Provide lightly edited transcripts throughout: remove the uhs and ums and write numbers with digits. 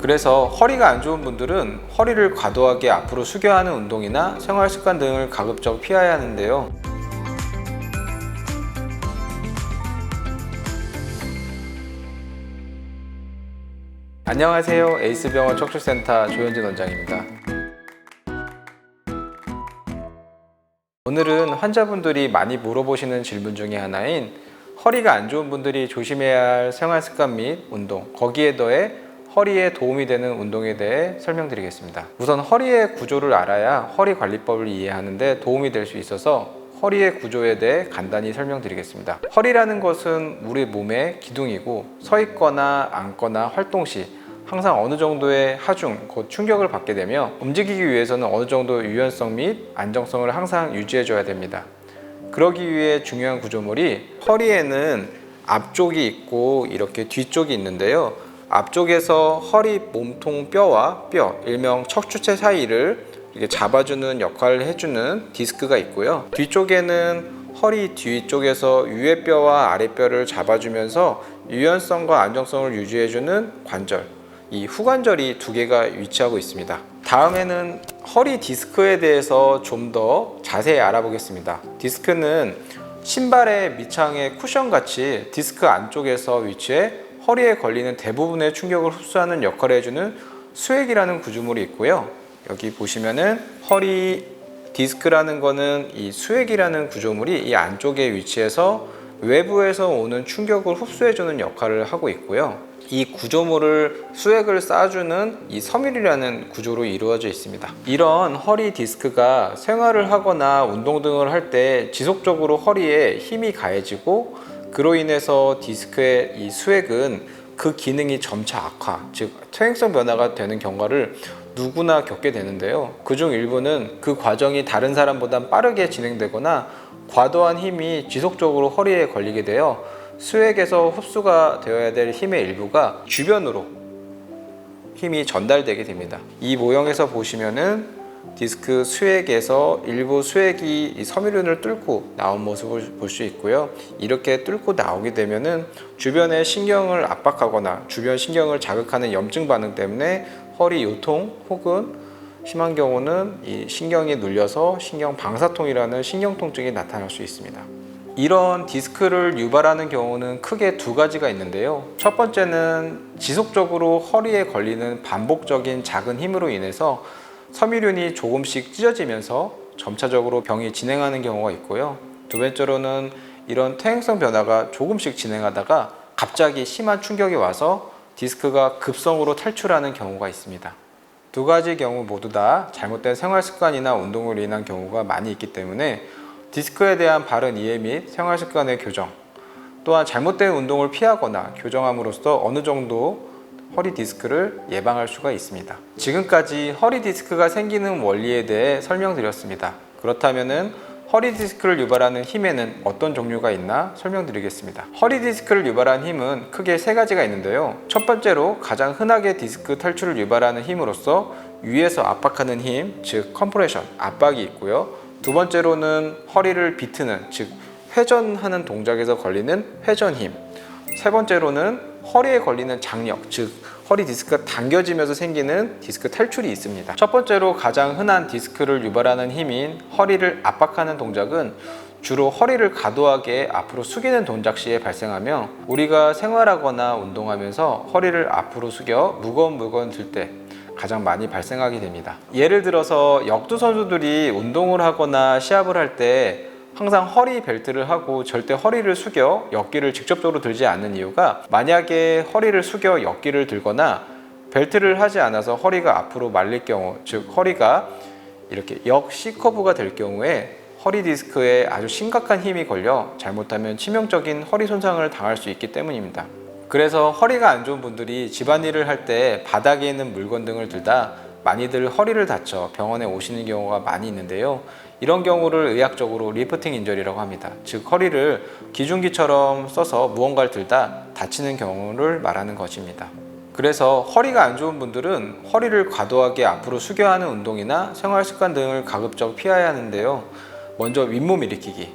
그래서 허리가 안 좋은 분들은 허리를 과도하게 앞으로 숙여 하는 운동이나 생활 습관 등을 가급적 피해야 하는데요. 안녕하세요. 에이스병원 척추센터 조현진 원장입니다. 오늘은 환자분들이 많이 물어보시는 질문 중에 하나인 허리가 안 좋은 분들이 조심해야 할 생활 습관 및 운동, 거기에 더해 허리에 도움이 되는 운동에 대해 설명드리겠습니다. 우선 허리의 구조를 알아야 허리 관리법을 이해하는 데 도움이 될 수 있어서 허리의 구조에 대해 간단히 설명드리겠습니다. 허리라는 것은 우리 몸의 기둥이고 서 있거나 앉거나 활동 시 항상 어느 정도의 하중, 곧 충격을 받게 되며 움직이기 위해서는 어느 정도 유연성 및 안정성을 항상 유지해 줘야 됩니다. 그러기 위해 중요한 구조물이 허리에는 앞쪽이 있고 이렇게 뒤쪽이 있는데요. 앞쪽에서 허리 몸통 뼈와 뼈, 일명 척추체 사이를 이렇게 잡아주는 역할을 해주는 디스크가 있고요. 뒤쪽에는 허리 뒤쪽에서 위에 뼈와 아래 뼈를 잡아주면서 유연성과 안정성을 유지해주는 관절, 이 후관절이 두 개가 위치하고 있습니다. 다음에는 허리 디스크에 대해서 좀 더 자세히 알아보겠습니다. 디스크는 신발의 밑창의 쿠션같이 디스크 안쪽에서 위치해 허리에 걸리는 대부분의 충격을 흡수하는 역할을 해주는 수액이라는 구조물이 있고요. 여기 보시면은 허리 디스크라는 거는 이 수액이라는 구조물이 이 안쪽에 위치해서 외부에서 오는 충격을 흡수해주는 역할을 하고 있고요. 이 구조물을 수액을 쌓아주는 이 섬유리라는 구조로 이루어져 있습니다. 이런 허리 디스크가 생활을 하거나 운동 등을 할 때 지속적으로 허리에 힘이 가해지고 그로 인해서 디스크의 이 수액은 그 기능이 점차 악화, 즉 퇴행성 변화가 되는 경과를 누구나 겪게 되는데요. 그중 일부는 그 과정이 다른 사람보다 빠르게 진행되거나 과도한 힘이 지속적으로 허리에 걸리게 되어 수액에서 흡수가 되어야 될 힘의 일부가 주변으로 힘이 전달되게 됩니다. 이 모형에서 보시면은 디스크 수액에서 일부 수액이 이 섬유륜을 뚫고 나온 모습을 볼 수 있고요. 이렇게 뚫고 나오게 되면은 주변의 신경을 압박하거나 주변 신경을 자극하는 염증 반응 때문에 허리 요통 혹은 심한 경우는 이 신경이 눌려서 신경 방사통이라는 신경 통증이 나타날 수 있습니다. 이런 디스크를 유발하는 경우는 크게 두 가지가 있는데요. 첫 번째는 지속적으로 허리에 걸리는 반복적인 작은 힘으로 인해서 섬유륜이 조금씩 찢어지면서 점차적으로 병이 진행하는 경우가 있고요. 두 번째로는 이런 퇴행성 변화가 조금씩 진행하다가 갑자기 심한 충격이 와서 디스크가 급성으로 탈출하는 경우가 있습니다. 두 가지 경우 모두 다 잘못된 생활 습관이나 운동으로 인한 경우가 많이 있기 때문에 디스크에 대한 바른 이해 및 생활 습관의 교정, 또한 잘못된 운동을 피하거나 교정함으로써 어느 정도 허리 디스크를 예방할 수가 있습니다. 지금까지 허리 디스크가 생기는 원리에 대해 설명드렸습니다. 그렇다면은 허리 디스크를 유발하는 힘에는 어떤 종류가 있나 설명드리겠습니다. 허리 디스크를 유발하는 힘은 크게 세 가지가 있는데요. 첫 번째로 가장 흔하게 디스크 탈출을 유발하는 힘으로서 위에서 압박하는 힘, 즉 컴프레션, 압박이 있고요. 두 번째로는 허리를 비트는, 즉 회전하는 동작에서 걸리는 회전 힘. 세 번째로는 허리에 걸리는 장력, 즉 허리 디스크가 당겨지면서 생기는 디스크 탈출이 있습니다. 첫 번째로 가장 흔한 디스크를 유발하는 힘인 허리를 압박하는 동작은 주로 허리를 과도하게 앞으로 숙이는 동작 시에 발생하며 우리가 생활하거나 운동하면서 허리를 앞으로 숙여 무거운 물건을 들 때 가장 많이 발생하게 됩니다. 예를 들어서 역도 선수들이 운동을 하거나 시합을 할 때 항상 허리 벨트를 하고 절대 허리를 숙여 역기를 직접적으로 들지 않는 이유가 만약에 허리를 숙여 역기를 들거나 벨트를 하지 않아서 허리가 앞으로 말릴 경우, 즉 허리가 이렇게 역 C커브가 될 경우에 허리 디스크에 아주 심각한 힘이 걸려 잘못하면 치명적인 허리 손상을 당할 수 있기 때문입니다. 그래서 허리가 안 좋은 분들이 집안일을 할 때 바닥에 있는 물건 등을 들다 많이들 허리를 다쳐 병원에 오시는 경우가 많이 있는데요. 이런 경우를 의학적으로 리프팅 인저리라고 합니다. 즉 허리를 기중기처럼 써서 무언가를 들다 다치는 경우를 말하는 것입니다. 그래서 허리가 안 좋은 분들은 허리를 과도하게 앞으로 숙여 하는 운동이나 생활 습관 등을 가급적 피해야 하는데요. 먼저 윗몸 일으키기,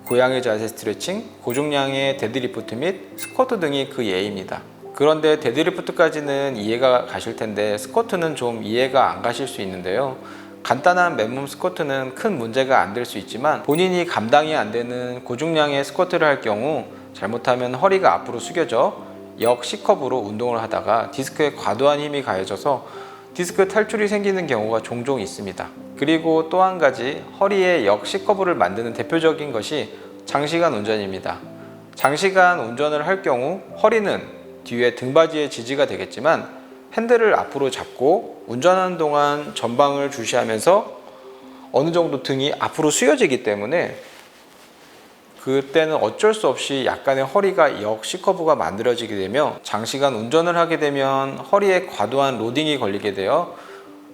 고양이 자세 스트레칭, 고중량의 데드리프트 및 스쿼트 등이 그 예입니다. 그런데 데드리프트까지는 이해가 가실 텐데 스쿼트는 좀 이해가 안 가실 수 있는데요. 간단한 맨몸 스쿼트는 큰 문제가 안 될 수 있지만 본인이 감당이 안 되는 고중량의 스쿼트를 할 경우 잘못하면 허리가 앞으로 숙여져 역 C컵으로 운동을 하다가 디스크에 과도한 힘이 가해져서 디스크 탈출이 생기는 경우가 종종 있습니다. 그리고 또 한 가지 허리에 역 C커브를 만드는 대표적인 것이 장시간 운전입니다. 장시간 운전을 할 경우 허리는 뒤에 등받이에 지지가 되겠지만 핸들을 앞으로 잡고 운전하는 동안 전방을 주시하면서 어느 정도 등이 앞으로 숙여지기 때문에 그때는 어쩔 수 없이 약간의 허리가 역 C커브가 만들어지게 되며 장시간 운전을 하게 되면 허리에 과도한 로딩이 걸리게 되어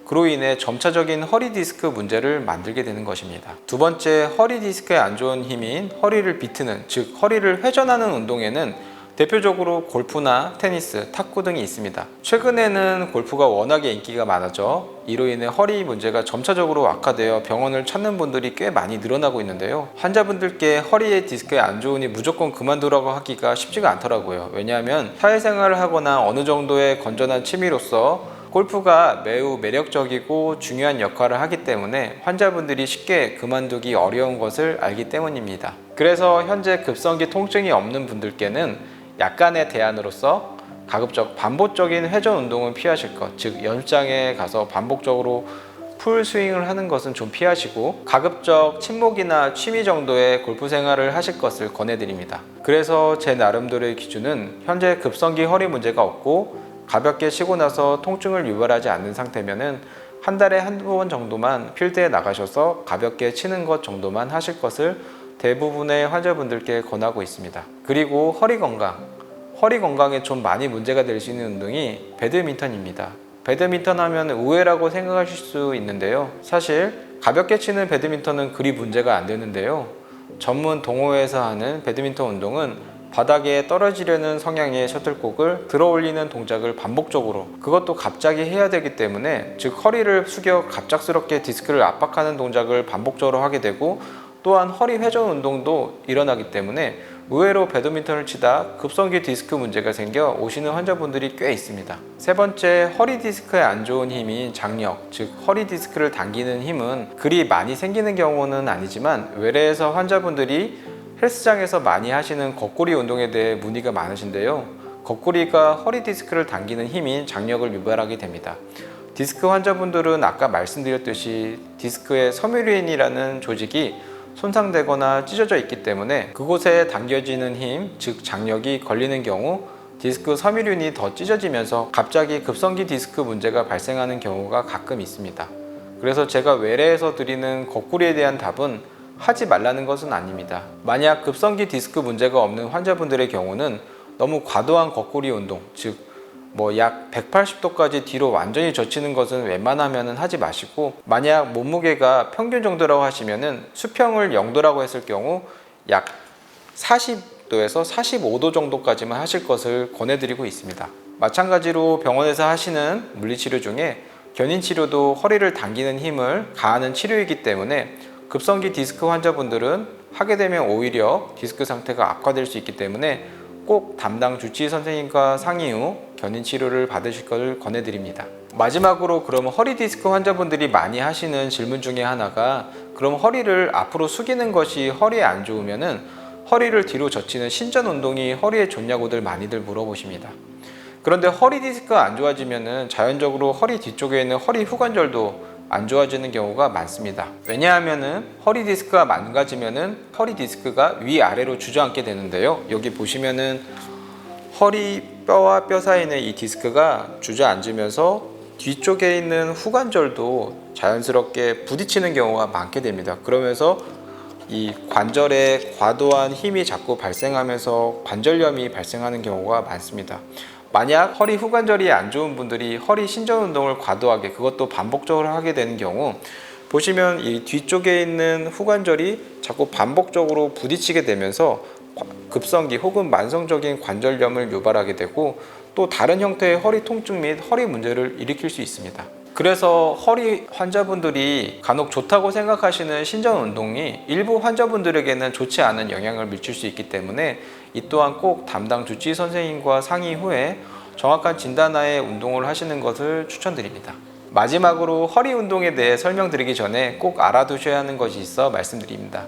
그로 인해 점차적인 허리 디스크 문제를 만들게 되는 것입니다. 두 번째, 허리 디스크에 안 좋은 힘인 허리를 비트는, 즉 허리를 회전하는 운동에는 대표적으로 골프나 테니스, 탁구 등이 있습니다. 최근에는 골프가 워낙에 인기가 많아져 이로 인해 허리 문제가 점차적으로 악화되어 병원을 찾는 분들이 꽤 많이 늘어나고 있는데요. 환자분들께 허리에 디스크에 안 좋으니 무조건 그만두라고 하기가 쉽지가 않더라고요. 왜냐하면 사회생활을 하거나 어느 정도의 건전한 취미로서 골프가 매우 매력적이고 중요한 역할을 하기 때문에 환자분들이 쉽게 그만두기 어려운 것을 알기 때문입니다. 그래서 현재 급성기 통증이 없는 분들께는 약간의 대안으로서 가급적 반복적인 회전 운동은 피하실 것, 즉 연습장에 가서 반복적으로 풀 스윙을 하는 것은 좀 피하시고 가급적 침목이나 취미 정도의 골프 생활을 하실 것을 권해드립니다. 그래서 제 나름대로의 기준은 현재 급성기 허리 문제가 없고 가볍게 쉬고 나서 통증을 유발하지 않는 상태면은 한 달에 한두 번 정도만 필드에 나가셔서 가볍게 치는 것 정도만 하실 것을 대부분의 환자분들께 권하고 있습니다. 그리고 허리 건강에 좀 많이 문제가 될 수 있는 운동이 배드민턴입니다. 배드민턴 하면 우회라고 생각하실 수 있는데요. 사실 가볍게 치는 배드민턴은 그리 문제가 안 되는데요. 전문 동호회에서 하는 배드민턴 운동은 바닥에 떨어지려는 성향의 셔틀콕을 들어 올리는 동작을 반복적으로, 그것도 갑자기 해야 되기 때문에, 즉 허리를 숙여 갑작스럽게 디스크를 압박하는 동작을 반복적으로 하게 되고 또한 허리 회전 운동도 일어나기 때문에 의외로 배드민턴을 치다 급성기 디스크 문제가 생겨 오시는 환자분들이 꽤 있습니다. 세 번째, 허리 디스크에 안 좋은 힘인 장력, 즉 허리 디스크를 당기는 힘은 그리 많이 생기는 경우는 아니지만 외래에서 환자분들이 헬스장에서 많이 하시는 거꾸리 운동에 대해 문의가 많으신데요. 거꾸리가 허리 디스크를 당기는 힘인 장력을 유발하게 됩니다. 디스크 환자분들은 아까 말씀드렸듯이 디스크의 섬유류인이라는 조직이 손상되거나 찢어져 있기 때문에 그곳에 당겨지는 힘, 즉 장력이 걸리는 경우 디스크 섬유륜이 더 찢어지면서 갑자기 급성기 디스크 문제가 발생하는 경우가 가끔 있습니다. 그래서 제가 외래에서 드리는 거꾸리에 대한 답은 하지 말라는 것은 아닙니다. 만약 급성기 디스크 문제가 없는 환자분들의 경우는 너무 과도한 거꾸리 운동, 즉 약 180도까지 뒤로 완전히 젖히는 것은 웬만하면 하지 마시고, 만약 몸무게가 평균 정도라고 하시면은 수평을 0도라고 했을 경우 약 40도에서 45도 정도까지만 하실 것을 권해드리고 있습니다. 마찬가지로 병원에서 하시는 물리치료 중에 견인치료도 허리를 당기는 힘을 가하는 치료이기 때문에 급성기 디스크 환자분들은 하게 되면 오히려 디스크 상태가 악화될 수 있기 때문에 꼭 담당 주치의 선생님과 상의 후 견인 치료를 받으실 것을 권해드립니다. 마지막으로, 그럼 허리 디스크 환자분들이 많이 하시는 질문 중에 하나가, 그럼 허리를 앞으로 숙이는 것이 허리에 안 좋으면은 허리를 뒤로 젖히는 신전 운동이 허리에 좋냐고들 많이들 물어보십니다. 그런데 허리 디스크가 안 좋아지면은 자연적으로 허리 뒤쪽에 있는 허리 후관절도 안 좋아지는 경우가 많습니다. 왜냐하면은 허리 디스크가 망가지면은 허리 디스크가 위아래로 주저앉게 되는데요. 여기 보시면은 허리 뼈와 뼈 사이에 있는 이 디스크가 주저앉으면서 뒤쪽에 있는 후관절도 자연스럽게 부딪히는 경우가 많게 됩니다. 그러면서 이 관절에 과도한 힘이 자꾸 발생하면서 관절염이 발생하는 경우가 많습니다. 만약 허리 후관절이 안 좋은 분들이 허리 신전 운동을 과도하게, 그것도 반복적으로 하게 되는 경우 보시면 이 뒤쪽에 있는 후관절이 자꾸 반복적으로 부딪히게 되면서 급성기 혹은 만성적인 관절염을 유발하게 되고 또 다른 형태의 허리 통증 및 허리 문제를 일으킬 수 있습니다. 그래서 허리 환자분들이 간혹 좋다고 생각하시는 신전 운동이 일부 환자분들에게는 좋지 않은 영향을 미칠 수 있기 때문에 이 또한 꼭 담당 주치의 선생님과 상의 후에 정확한 진단하에 운동을 하시는 것을 추천드립니다. 마지막으로 허리 운동에 대해 설명드리기 전에 꼭 알아두셔야 하는 것이 있어 말씀드립니다.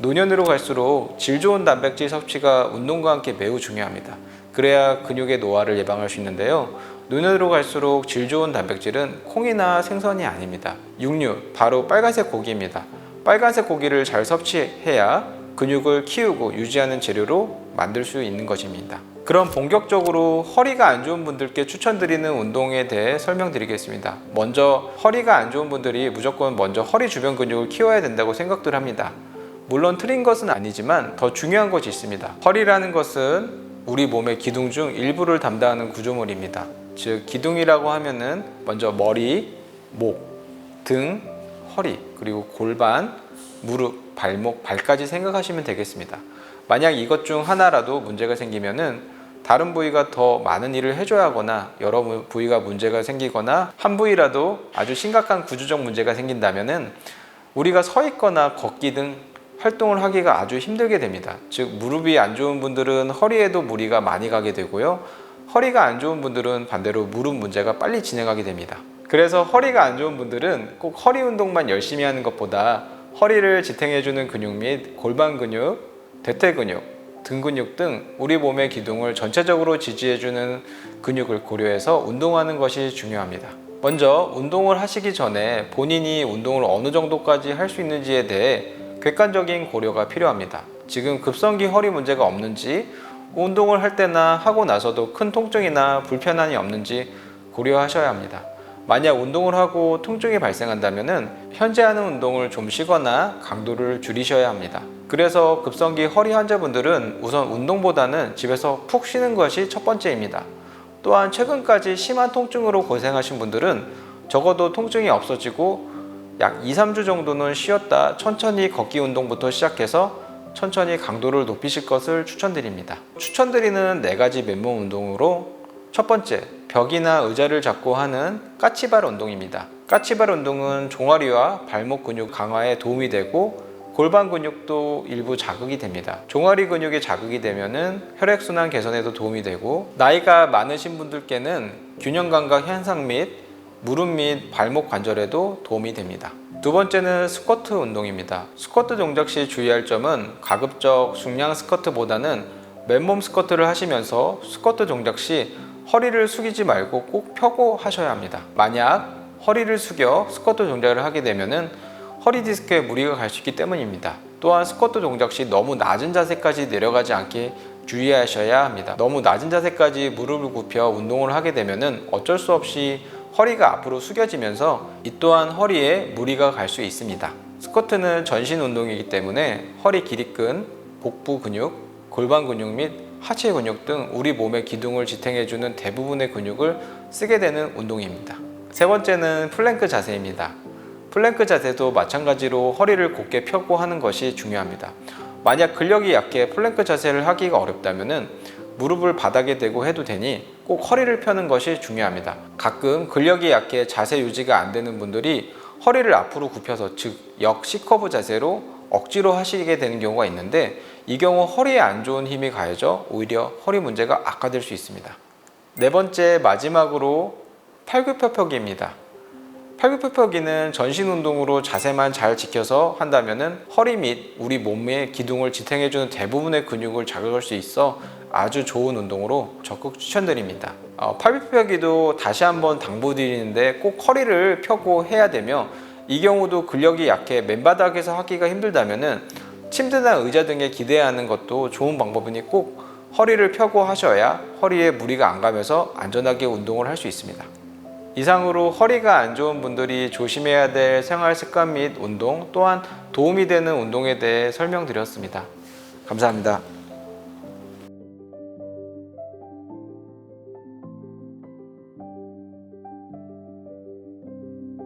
노년으로 갈수록 질 좋은 단백질 섭취가 운동과 함께 매우 중요합니다. 그래야 근육의 노화를 예방할 수 있는데요. 노년으로 갈수록 질 좋은 단백질은 콩이나 생선이 아닙니다. 육류, 바로 빨간색 고기입니다. 빨간색 고기를 잘 섭취해야 근육을 키우고 유지하는 재료로 만들 수 있는 것입니다. 그럼 본격적으로 허리가 안 좋은 분들께 추천드리는 운동에 대해 설명드리겠습니다. 먼저 허리가 안 좋은 분들이 무조건 먼저 허리 주변 근육을 키워야 된다고 생각들 합니다. 물론 틀린 것은 아니지만 더 중요한 것이 있습니다. 허리라는 것은 우리 몸의 기둥 중 일부를 담당하는 구조물입니다. 즉 기둥이라고 하면은 먼저 머리, 목, 등, 허리, 그리고 골반, 무릎, 발목, 발까지 생각하시면 되겠습니다. 만약 이것 중 하나라도 문제가 생기면은 다른 부위가 더 많은 일을 해줘야 하거나 여러 부위가 문제가 생기거나 한 부위라도 아주 심각한 구조적 문제가 생긴다면은 우리가 서 있거나 걷기 등 활동을 하기가 아주 힘들게 됩니다. 즉 무릎이 안 좋은 분들은 허리에도 무리가 많이 가게 되고요. 허리가 안 좋은 분들은 반대로 무릎 문제가 빨리 진행하게 됩니다. 그래서 허리가 안 좋은 분들은 꼭 허리 운동만 열심히 하는 것보다 허리를 지탱해주는 근육 및 골반 근육, 대퇴 근육, 등 근육 등 우리 몸의 기둥을 전체적으로 지지해주는 근육을 고려해서 운동하는 것이 중요합니다. 먼저 운동을 하시기 전에 본인이 운동을 어느 정도까지 할 수 있는지에 대해 객관적인 고려가 필요합니다. 지금 급성기 허리 문제가 없는지, 운동을 할 때나 하고 나서도 큰 통증이나 불편함이 없는지 고려하셔야 합니다. 만약 운동을 하고 통증이 발생한다면 현재 하는 운동을 좀 쉬거나 강도를 줄이셔야 합니다. 그래서 급성기 허리 환자분들은 우선 운동보다는 집에서 푹 쉬는 것이 첫 번째입니다. 또한 최근까지 심한 통증으로 고생하신 분들은 적어도 통증이 없어지고 약 2-3주 정도는 쉬었다 천천히 걷기 운동부터 시작해서 천천히 강도를 높이실 것을 추천드립니다. 추천드리는 4가지 맨몸 운동으로 첫 번째, 벽이나 의자를 잡고 하는 까치발 운동입니다. 까치발 운동은 종아리와 발목 근육 강화에 도움이 되고 골반 근육도 일부 자극이 됩니다. 종아리 근육이 자극이 되면은 혈액순환 개선에도 도움이 되고 나이가 많으신 분들께는 균형 감각 향상 및 무릎 및 발목 관절에도 도움이 됩니다. 두 번째는 스쿼트 운동입니다. 스쿼트 동작 시 주의할 점은 가급적 중량 스쿼트보다는 맨몸 스쿼트를 하시면서 스쿼트 동작 시 허리를 숙이지 말고 꼭 펴고 하셔야 합니다. 만약 허리를 숙여 스쿼트 동작을 하게 되면은 허리 디스크에 무리가 갈 수 있기 때문입니다. 또한 스쿼트 동작 시 너무 낮은 자세까지 내려가지 않게 주의하셔야 합니다. 너무 낮은 자세까지 무릎을 굽혀 운동을 하게 되면은 어쩔 수 없이 허리가 앞으로 숙여지면서 이 또한 허리에 무리가 갈 수 있습니다. 스쿼트는 전신 운동이기 때문에 허리 기립근, 복부 근육, 골반 근육 및 하체 근육 등 우리 몸의 기둥을 지탱해주는 대부분의 근육을 쓰게 되는 운동입니다. 세 번째는 플랭크 자세입니다. 플랭크 자세도 마찬가지로 허리를 곧게 펴고 하는 것이 중요합니다. 만약 근력이 약해 플랭크 자세를 하기가 어렵다면 무릎을 바닥에 대고 해도 되니 꼭 허리를 펴는 것이 중요합니다. 가끔 근력이 약해 자세 유지가 안 되는 분들이 허리를 앞으로 굽혀서 즉 역 C커브 자세로 억지로 하시게 되는 경우가 있는데 이 경우 허리에 안 좋은 힘이 가해져 오히려 허리 문제가 악화될 수 있습니다. 네 번째 마지막으로 팔굽혀펴기입니다. 팔굽혀펴기는 전신 운동으로 자세만 잘 지켜서 한다면 허리 및 우리 몸의 기둥을 지탱해주는 대부분의 근육을 자극할 수 있어 아주 좋은 운동으로 적극 추천드립니다. 팔굽혀펴기도 다시 한번 당부드리는데 꼭 허리를 펴고 해야 되며 이 경우도 근력이 약해 맨바닥에서 하기가 힘들다면 침대나 의자 등에 기대하는 것도 좋은 방법이니 꼭 허리를 펴고 하셔야 허리에 무리가 안 가면서 안전하게 운동을 할 수 있습니다. 이상으로 허리가 안 좋은 분들이 조심해야 될 생활 습관 및 운동 또한 도움이 되는 운동에 대해 설명드렸습니다. 감사합니다.